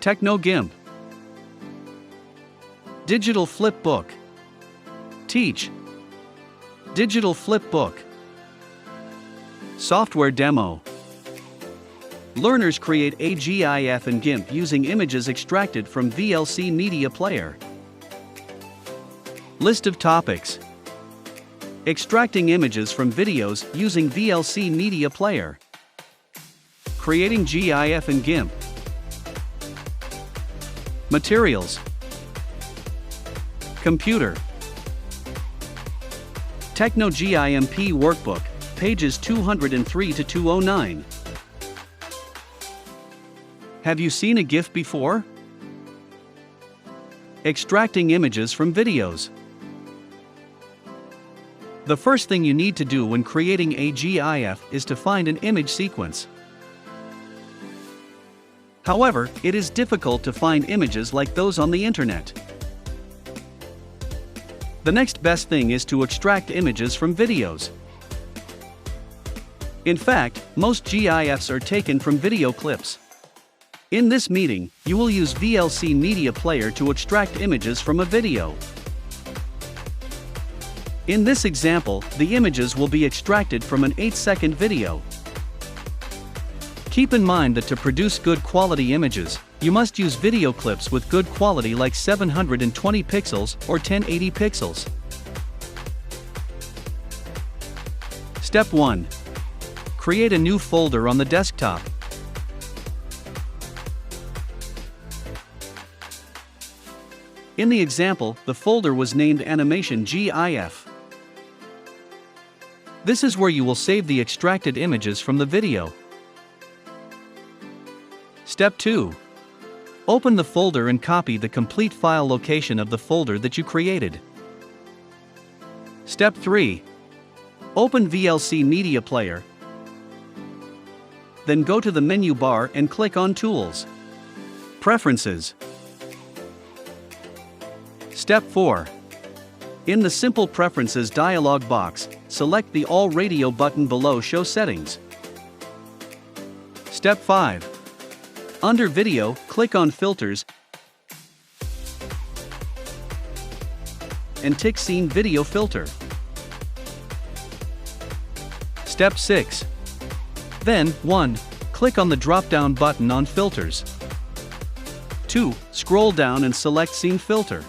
TechnoGimp. Digital Flip Book. Teach. Digital Flip Book. Software Demo. Learners create a GIF and GIMP using images extracted from VLC Media Player. List of topics. Extracting images from videos using VLC Media Player. Creating GIF and GIMP. Materials. Computer. TechnoGimp Workbook, pages 203 to 209. Have you seen a GIF before? Extracting images from videos. The first thing you need to do when creating a GIF is to find an image sequence. However, it is difficult to find images like those on the internet. The next best thing is to extract images from videos. In fact, most GIFs are taken from video clips. In this meeting, you will use VLC Media Player to extract images from a video. In this example, the images will be extracted from an 8-second video. Keep in mind that to produce good quality images, you must use video clips with good quality like 720 pixels or 1080 pixels. Step 1. Create a new folder on the desktop. In the example, the folder was named Animation GIF. This is where you will save the extracted images from the video. Step 2. Open the folder and copy the complete file location of the folder that you created. Step 3. Open VLC Media Player. Then go to the menu bar and click on Tools. Preferences. Step 4. In the Simple Preferences dialog box, select the All Radio button below Show Settings. Step 5. Under Video, click on Filters and tick Scene Video Filter. Step 6. Then, 1. Click on the drop-down button on Filters. 2. Scroll down and select Scene Filter.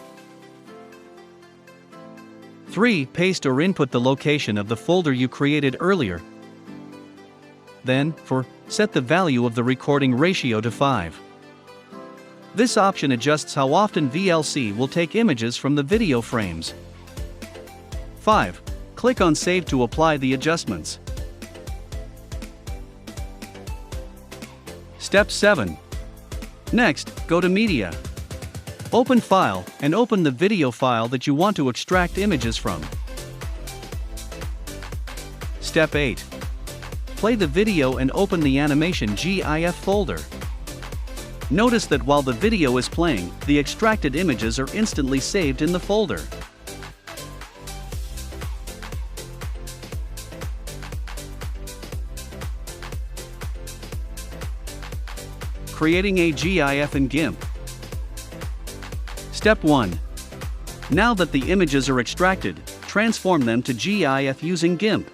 3. Paste or input the location of the folder you created earlier. Then, 4. Set the value of the recording ratio to 5. This option adjusts how often VLC will take images from the video frames. 5. Click on Save to apply the adjustments. Step 7. Next, go to Media. Open File, and open the video file that you want to extract images from. Step 8. Play the video and open the Animation GIF folder. Notice that while the video is playing, the extracted images are instantly saved in the folder. Creating a GIF in GIMP. Step 1. Now that the images are extracted, transform them to GIF using GIMP.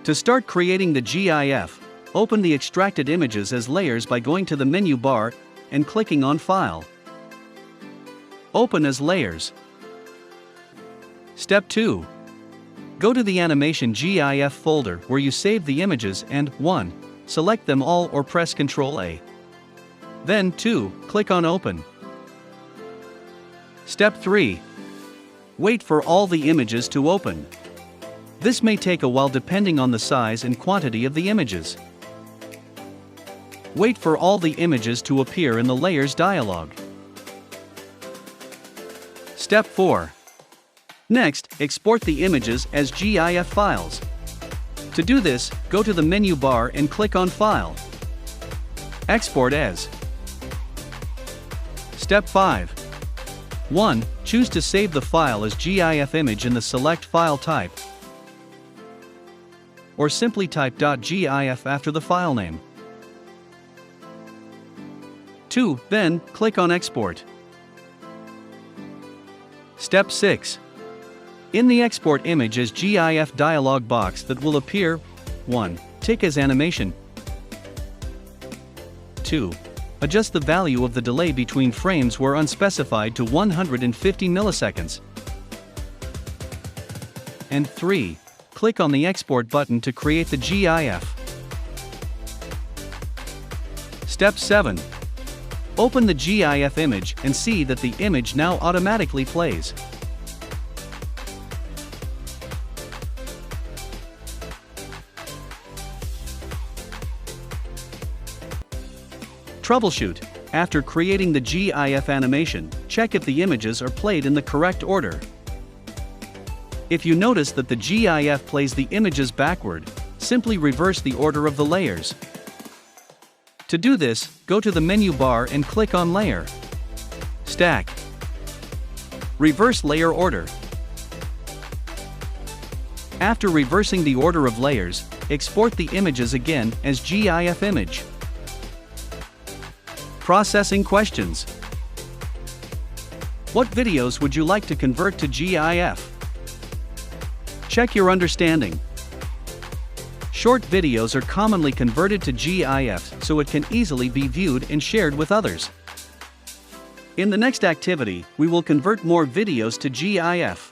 To start creating the GIF, open the extracted images as layers by going to the menu bar and clicking on File. Open as layers. Step 2. Go to the Animation GIF folder where you saved the images and 1. Select them all or press Ctrl+A. Then 2. Click on Open. Step 3. Wait for all the images to open. This may take a while depending on the size and quantity of the images. Wait for all the images to appear in the Layers dialog. Step 4. Next, export the images as GIF files. To do this, go to the menu bar and click on File. Export as. Step 5. 1. Choose to save the file as GIF image in the select file type, or simply type .gif after the file name. 2. Then, click on Export. Step 6. In the Export Image as GIF dialog box that will appear, 1. Tick as animation. 2. Adjust the value of the delay between frames where unspecified to 150 milliseconds. And 3. Click on the Export button to create the GIF. Step 7. Open the GIF image and see that the image now automatically plays. Troubleshoot. After creating the GIF animation, check if the images are played in the correct order. If you notice that the GIF plays the images backward, simply reverse the order of the layers. To do this, go to the menu bar and click on Layer. Stack. Reverse layer order. After reversing the order of layers, export the images again as GIF image. Processing questions. What videos would you like to convert to GIF? Check your understanding. Short videos are commonly converted to GIF so it can easily be viewed and shared with others. In the next activity, we will convert more videos to GIF.